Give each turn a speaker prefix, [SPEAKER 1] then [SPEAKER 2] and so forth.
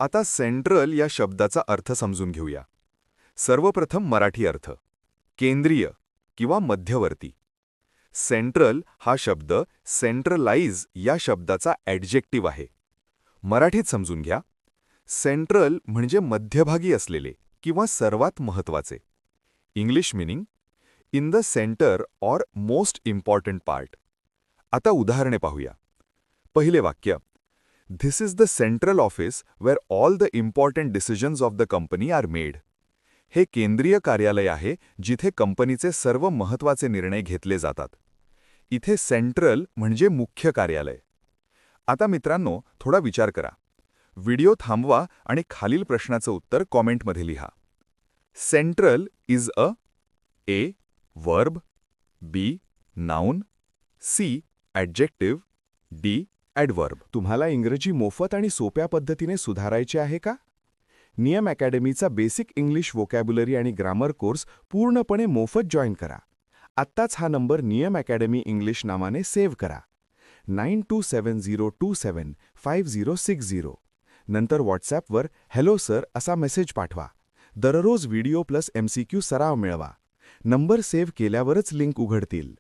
[SPEAKER 1] आता सेंट्रल या शब्दाचा अर्थ समजून घेऊया. सर्वप्रथम मराठी अर्थ केंद्रीय किंवा मध्यवर्ती. सेंट्रल हा शब्द सेंट्रलाइज या शब्दाचा ॲडजेक्टिव्ह आहे. मराठीत समजून घ्या. सेंट्रल म्हणजे मध्यभागी असलेले किंवा सर्वात महत्त्वाचे. English meaning in the center or most important part. आता उदाहरणे पाहूया. पहिले वाक्य, this is the central office where all the important decisions of the company are made. हे केंद्रीय कार्यालय आहे जिथे कंपनीचे सर्व महत्त्वाचे निर्णय घेतले जातात. इथे सेंट्रल म्हणजे मुख्य कार्यालय. आता मित्रांनो, थोडा विचार करा. व्हिडिओ थांबवा आणि खालील प्रश्नाचं उत्तर कॉमेंटमध्ये लिहा. Central is a A. Verb, B. Noun, C. Adjective, D. Adverb. तुम्हाला इंग्रजी मोफत आणि सोप्या पद्धतीने सुधारायचे आहे का? नियम अकॅडमीचा बेसिक इंग्लिश व्होकॅब्युलरी आणि ग्रामर कोर्स पूर्णपणे मोफत जॉईन करा. आत्ताच हा नंबर नियम अकॅडमी इंग्लिश नावाने सेव्ह करा. 9270275060. नंतर व्हॉट्सॲपवर हॅलो सर असा मेसेज पाठवा. दररोज व्हिडिओ प्लस MCQ सराव मिळवा. नंबर सेव्ह केल्यावरच लिंक उघडतील.